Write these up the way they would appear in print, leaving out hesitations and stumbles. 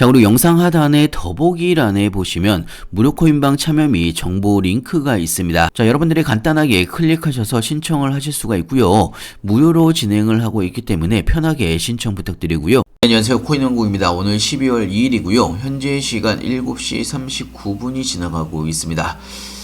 자, 그리고 영상 하단의 더보기란에 보시면 무료 코인방 참여 및 정보 링크가 있습니다. 자, 여러분들이 간단하게 클릭하셔서 신청을 하실 수가 있고요. 무료로 진행을 하고 있기 때문에 편하게 신청 부탁드리고요. 안녕하세요, 코인왕국입니다. 오늘 12월 2일이고요. 현재 시간 7시 39분이 지나가고 있습니다.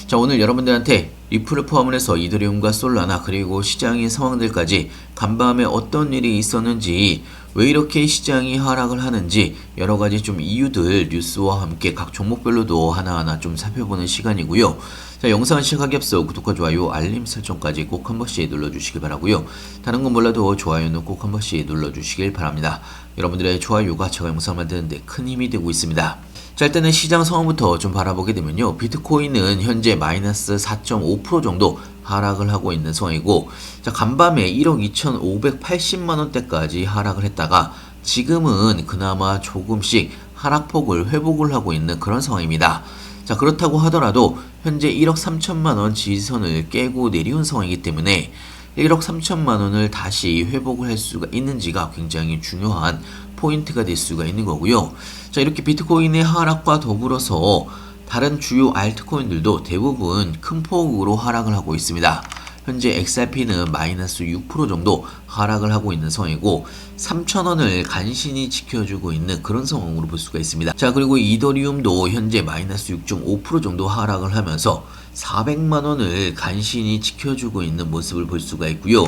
자, 오늘 여러분들한테 리플을 포함을 해서 이더리움과 솔라나 그리고 시장의 상황들까지 간밤에 어떤 일이 있었는지, 왜 이렇게 시장이 하락을 하는지 여러가지 좀 이유들 뉴스와 함께 각 종목별로도 하나하나 좀 살펴보는 시간이고요. 자, 영상 시작하기 앞서 구독과 좋아요, 알림 설정까지 꼭 한 번씩 눌러주시길 바라고요. 다른 건 몰라도 좋아요는 꼭 한 번씩 눌러주시길 바랍니다. 여러분들의 좋아요가 제가 영상 만드는데 큰 힘이 되고 있습니다. 자, 일단은 시장 상황부터 좀 바라보게 되면요. 비트코인은 현재 마이너스 4.5% 정도 하락을 하고 있는 상황이고, 자, 간밤에 1억 2,580만원대까지 하락을 했다가 지금은 그나마 조금씩 하락폭을 회복을 하고 있는 그런 상황입니다. 자, 그렇다고 하더라도 현재 1억 3천만원 지지선을 깨고 내려온 상황이기 때문에 1억 3천만원을 다시 회복을 할 수가 있는지가 굉장히 중요한 포인트가 될 수가 있는 거고요. 자, 이렇게 비트코인의 하락과 더불어서 다른 주요 알트코인들도 대부분 큰 폭으로 하락을 하고 있습니다. 현재 XRP는 마이너스 6% 정도 하락을 하고 있는 상황이고 3,000원을 간신히 지켜주고 있는 그런 상황으로 볼 수가 있습니다. 자, 그리고 이더리움도 현재 마이너스 6.5% 정도 하락을 하면서 400만원을 간신히 지켜주고 있는 모습을 볼 수가 있고요.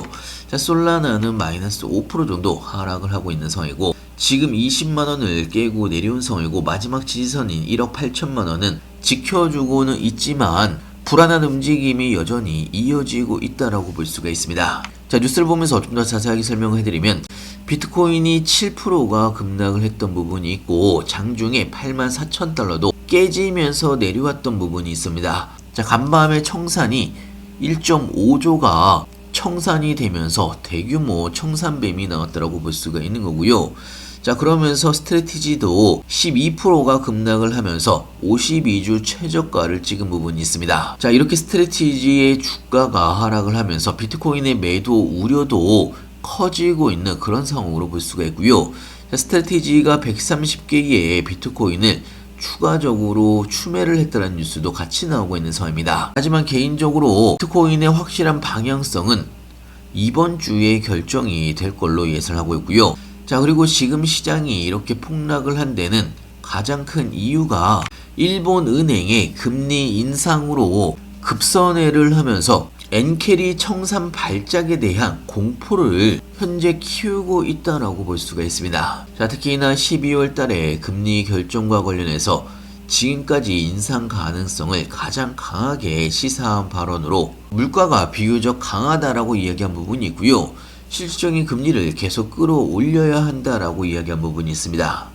자, 솔라나는 마이너스 5% 정도 하락을 하고 있는 상황이고 지금 20만원을 깨고 내려온 상황이고 마지막 지지선인 1억 8천만원은 지켜주고는 있지만 불안한 움직임이 여전히 이어지고 있다라고 볼 수가 있습니다. 자, 뉴스를 보면서 좀 더 자세하게 설명을 해드리면 비트코인이 7%가 급락을 했던 부분이 있고 장중에 84,000달러도 깨지면서 내려왔던 부분이 있습니다. 자, 간밤에 청산이 1.5조가 청산이 되면서 대규모 청산뱀이 나왔다라고 볼 수가 있는 거고요. 자, 그러면서 스트래티지도 12%가 급락을 하면서 52주 최저가를 찍은 부분이 있습니다. 자, 이렇게 스트래티지의 주가가 하락을 하면서 비트코인의 매도 우려도 커지고 있는 그런 상황으로 볼 수가 있고요. 자, 스트래티지가 130개의 비트코인을 추가적으로 추매를 했다는 뉴스도 같이 나오고 있는 상황입니다. 하지만 개인적으로 비트코인의 확실한 방향성은 이번 주에 결정이 될 걸로 예상하고 있고요. 자, 그리고 지금 시장이 이렇게 폭락을 한 데는 가장 큰 이유가 일본 은행의 금리 인상으로 급선회를 하면서 엔캐리 청산 발작에 대한 공포를 현재 키우고 있다라고 볼 수가 있습니다. 자, 특히나 12월 달에 금리 결정과 관련해서 지금까지 인상 가능성을 가장 강하게 시사한 발언으로 물가가 비교적 강하다라고 이야기한 부분이 있고요. 실질적인 금리를 계속 끌어올려야 한다라고 이야기한 부분이 있습니다.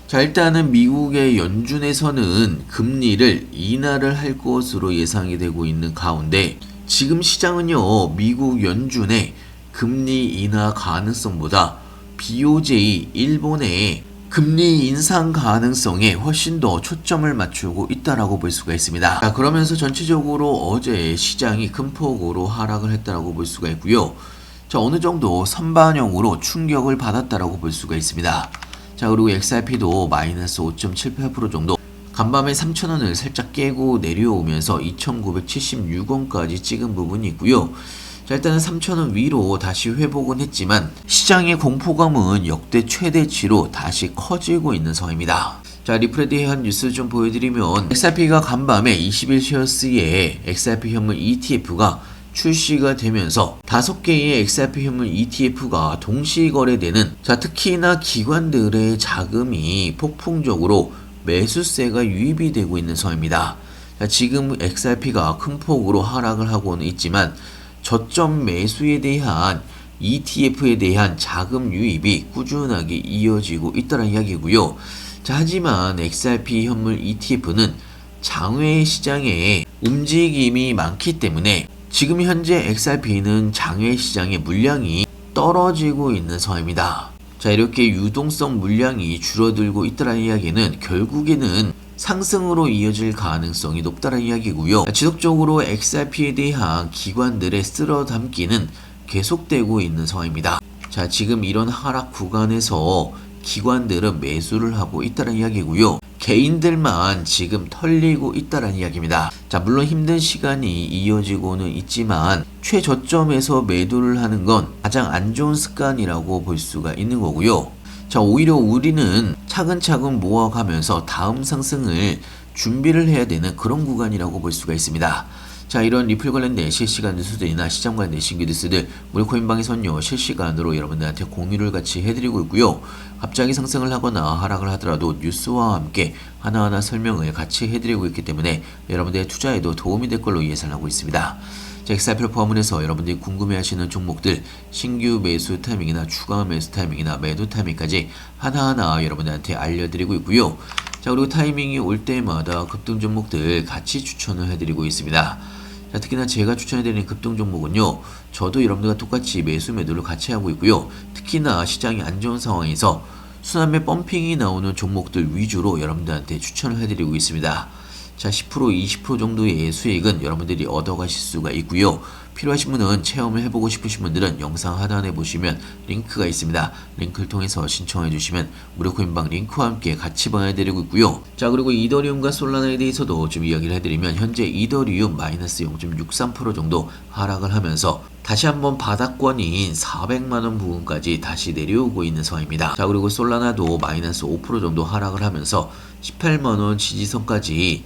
자, 일단은 미국의 연준에서는 금리를 인하를 할 것으로 예상이 되고 있는 가운데 지금 시장은요, 미국 연준의 금리 인하 가능성보다 BOJ 일본의 금리 인상 가능성에 훨씬 더 초점을 맞추고 있다라고 볼 수가 있습니다. 자, 그러면서 전체적으로 어제 시장이 큰 폭으로 하락을 했다라고 볼 수가 있고요. 자, 어느 정도 선반영으로 충격을 받았다라고 볼 수가 있습니다. 자, 그리고 XRP도 마이너스 5.78% 정도 간밤에 3,000원을 살짝 깨고 내려오면서 2,976원까지 찍은 부분이 있고요. 자, 일단은 3,000원 위로 다시 회복은 했지만 시장의 공포감은 역대 최대치로 다시 커지고 있는 상황입니다. 자, 리플에 대한 뉴스 좀 보여드리면 XRP가 간밤에 21쉐어스의 XRP 현물 ETF가 출시가 되면서 5개의 XRP 현물 ETF가 동시 거래되는, 자, 특히나 기관들의 자금이 폭풍적으로 매수세가 유입이 되고 있는 상황입니다. 자, 지금 XRP가 큰 폭으로 하락을 하고는 있지만 저점 매수에 대한 ETF에 대한 자금 유입이 꾸준하게 이어지고 있다는 이야기고요. 자, 하지만 XRP 현물 ETF는 장외 시장에 움직임이 많기 때문에 지금 현재 XRP는 장외 시장의 물량이 떨어지고 있는 상황입니다. 자, 이렇게 유동성 물량이 줄어들고 있다는 이야기는 결국에는 상승으로 이어질 가능성이 높다는 이야기고요. 지속적으로 XRP에 대한 기관들의 쓸어담기는 계속되고 있는 상황입니다. 자, 지금 이런 하락 구간에서 기관들은 매수를 하고 있다는 이야기고요. 개인들만 지금 털리고 있다는 이야기입니다. 자, 물론 힘든 시간이 이어지고는 있지만 최저점에서 매도를 하는 건 가장 안 좋은 습관이라고 볼 수가 있는 거고요. 자, 오히려 우리는 차근차근 모아가면서 다음 상승을 준비를 해야 되는 그런 구간이라고 볼 수가 있습니다. 자, 이런 리플 관련된 실시간 뉴스들이나 시장 관련된 신규 뉴스들 무료코인방에서는요 실시간으로 여러분들한테 공유를 같이 해드리고 있고요. 갑자기 상승을 하거나 하락을 하더라도 뉴스와 함께 하나하나 설명을 같이 해드리고 있기 때문에 여러분들의 투자에도 도움이 될 걸로 예상하고 있습니다. 자, 엑셀표 포함해서 여러분들이 궁금해하시는 종목들 신규 매수 타이밍이나 추가 매수 타이밍이나 매도 타이밍까지 하나하나 여러분들한테 알려드리고 있고요. 자, 그리고 타이밍이 올 때마다 급등 종목들 같이 추천을 해드리고 있습니다. 자, 특히나 제가 추천해드리는 급등 종목은요, 저도 여러분들과 똑같이 매수 매도를 같이 하고 있고요. 특히나 시장이 안 좋은 상황에서 순환매 펌핑이 나오는 종목들 위주로 여러분들한테 추천을 해드리고 있습니다. 자, 10% 20% 정도의 수익은 여러분들이 얻어가실 수가 있고요. 필요하신 분은 체험을 해보고 싶으신 분들은 영상 하단에 보시면 링크가 있습니다. 링크를 통해서 신청해 주시면 무료코인방 링크와 함께 같이 보내드리고 있고요. 자, 그리고 이더리움과 솔라나에 대해서도 좀 이야기를 해드리면 현재 이더리움 마이너스 0.63% 정도 하락을 하면서 다시 한번 바닥권인 400만원 부근까지 다시 내려오고 있는 상황입니다. 자, 그리고 솔라나도 마이너스 5% 정도 하락을 하면서 18만원 지지선까지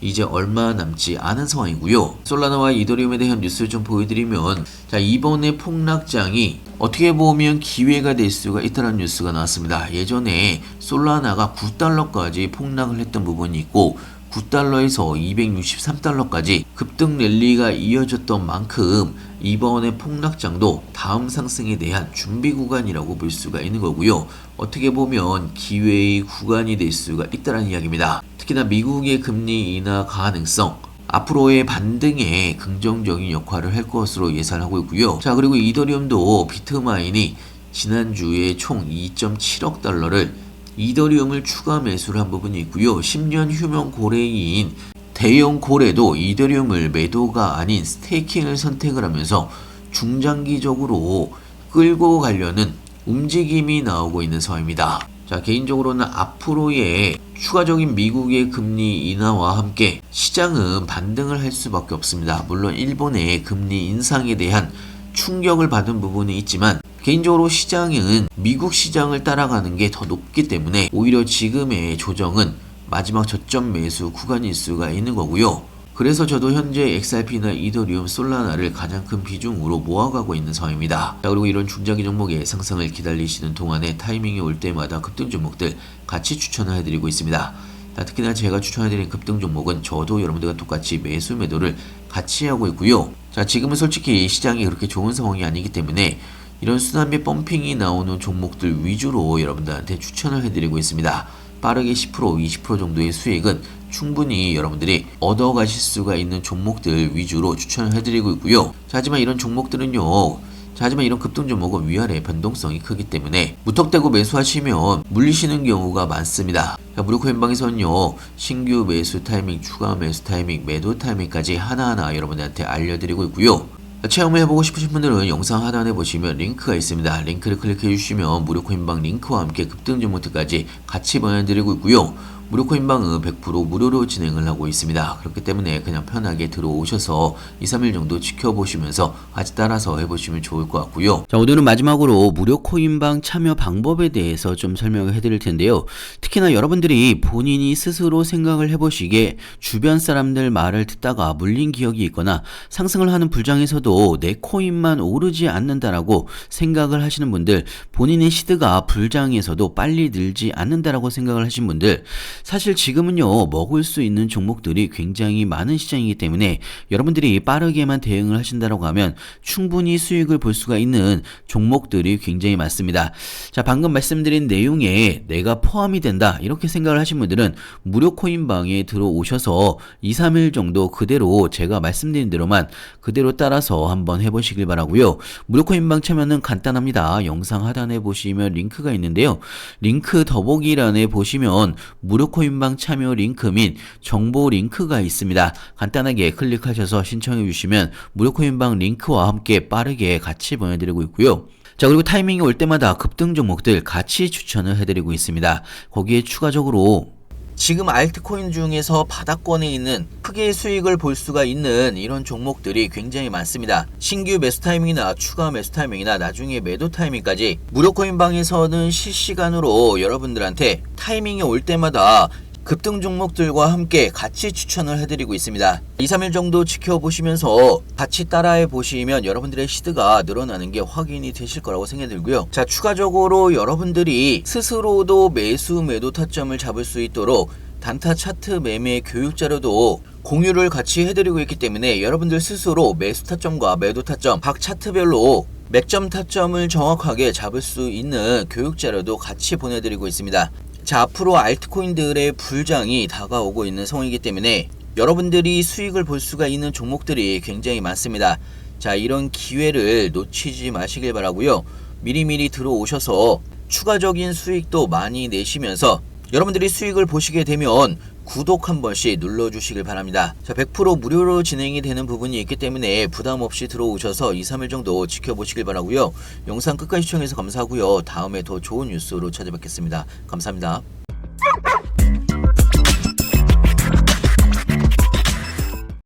이제 얼마 남지 않은 상황이고요. 솔라나와 이더리움에 대한 뉴스를 좀 보여드리면, 자, 이번에 폭락장이 어떻게 보면 기회가 될 수가 있다는 뉴스가 나왔습니다. 예전에 솔라나가 9달러까지 폭락을 했던 부분이 있고 9달러에서 263달러까지 급등 랠리가 이어졌던 만큼 이번에 폭락장도 다음 상승에 대한 준비 구간이라고 볼 수가 있는 거고요. 어떻게 보면 기회의 구간이 될 수가 있다는 이야기입니다. 특히나 미국의 금리 인하 가능성, 앞으로의 반등에 긍정적인 역할을 할 것으로 예상하고 있고요. 자, 그리고 이더리움도 비트마인이 지난주에 총 2.7억 달러를 이더리움을 추가 매수를 한 부분이 있고요. 10년 휴면 고래인 대형 고래도 이더리움을 매도가 아닌 스테이킹을 선택을 하면서 중장기적으로 끌고 가려는 움직임이 나오고 있는 상황입니다. 자, 개인적으로는 앞으로의 추가적인 미국의 금리 인하와 함께 시장은 반등을 할 수밖에 없습니다. 물론 일본의 금리 인상에 대한 충격을 받은 부분이 있지만 개인적으로 시장은 미국 시장을 따라가는 게 더 높기 때문에 오히려 지금의 조정은 마지막 저점 매수 구간일 수가 있는 거고요. 그래서 저도 현재 XRP나 이더리움, 솔라나를 가장 큰 비중으로 모아가고 있는 상황입니다. 자, 그리고 이런 중장기 종목의 상승을 기다리시는 동안에 타이밍이 올 때마다 급등 종목들 같이 추천을 해드리고 있습니다. 자, 특히나 제가 추천해드린 급등 종목은 저도 여러분들과 똑같이 매수 매도를 같이 하고 있고요. 자, 지금은 솔직히 시장이 그렇게 좋은 상황이 아니기 때문에 이런 순환매 펌핑이 나오는 종목들 위주로 여러분들한테 추천을 해드리고 있습니다. 빠르게 10% 20% 정도의 수익은 충분히 여러분들이 얻어가실 수가 있는 종목들 위주로 추천을 해드리고 있고요. 자, 하지만 이런 종목들은요, 하지만 이런 급등 종목은 위아래 변동성이 크기 때문에 무턱대고 매수하시면 물리시는 경우가 많습니다. 무료코인방에서는요, 신규 매수 타이밍, 추가 매수 타이밍, 매도 타이밍까지 하나하나 여러분들한테 알려드리고 있고요. 체험을 해보고 싶으신 분들은 영상 하단에 보시면 링크가 있습니다. 링크를 클릭해 주시면 무료코인방 링크와 함께 급등 종목들까지 같이 보내드리고 있고요. 무료코인방은 100% 무료로 진행을 하고 있습니다. 그렇기 때문에 그냥 편하게 들어오셔서 2, 3일 정도 지켜보시면서 같이 따라서 해보시면 좋을 것 같고요. 자, 오늘은 마지막으로 무료코인방 참여 방법에 대해서 좀 설명을 해드릴 텐데요. 특히나 여러분들이 본인이 스스로 생각을 해보시기에 주변 사람들 말을 듣다가 물린 기억이 있거나 상승을 하는 불장에서도 내 코인만 오르지 않는다라고 생각을 하시는 분들, 본인의 시드가 불장에서도 빨리 늘지 않는다라고 생각을 하신 분들, 사실 지금은요, 먹을 수 있는 종목들이 굉장히 많은 시장이기 때문에 여러분들이 빠르게만 대응을 하신다라고 하면 충분히 수익을 볼 수가 있는 종목들이 굉장히 많습니다. 자, 방금 말씀드린 내용에 내가 포함이 된다 이렇게 생각을 하신 분들은 무료 코인방에 들어오셔서 2, 3일 정도 그대로 제가 말씀드린 대로만 그대로 따라서 한번 해보시길 바라고요. 무료 코인방 참여는 간단합니다. 영상 하단에 보시면 링크가 있는데요. 링크 더보기란에 보시면 무료 코인방 참여 링크 및 정보 링크가 있습니다. 간단하게 클릭하셔서 신청해 주시면 무료 코인방 링크와 함께 빠르게 같이 보내드리고 있고요. 자, 그리고 타이밍이 올 때마다 급등 종목들 같이 추천을 해드리고 있습니다. 거기에 추가적으로 지금 알트코인 중에서 바닥권에 있는 크게 수익을 볼 수가 있는 이런 종목들이 굉장히 많습니다. 신규 매수 타이밍이나 추가 매수 타이밍이나 나중에 매도 타이밍까지 무료코인방에서는 실시간으로 여러분들한테 타이밍이 올 때마다 급등 종목들과 함께 같이 추천을 해드리고 있습니다. 2, 3일 정도 지켜보시면서 같이 따라해 보시면 여러분들의 시드가 늘어나는 게 확인이 되실 거라고 생각이 들고요. 자, 추가적으로 여러분들이 스스로도 매수 매도 타점을 잡을 수 있도록 단타 차트 매매 교육 자료도 공유를 같이 해드리고 있기 때문에 여러분들 스스로 매수 타점과 매도 타점 각 차트별로 맥점 타점을 정확하게 잡을 수 있는 교육 자료도 같이 보내드리고 있습니다. 자, 앞으로 알트코인들의 불장이 다가오고 있는 상황이기 때문에 여러분들이 수익을 볼 수가 있는 종목들이 굉장히 많습니다. 자, 이런 기회를 놓치지 마시길 바라고요. 미리미리 들어오셔서 추가적인 수익도 많이 내시면서 여러분들이 수익을 보시게 되면 구독 한 번씩 눌러주시길 바랍니다. 자, 100% 무료로 진행이 되는 부분이 있기 때문에 부담 없이 들어오셔서 2, 3일 정도 지켜보시길 바라고요. 영상 끝까지 시청해서 감사하고요. 다음에 더 좋은 뉴스로 찾아뵙겠습니다. 감사합니다.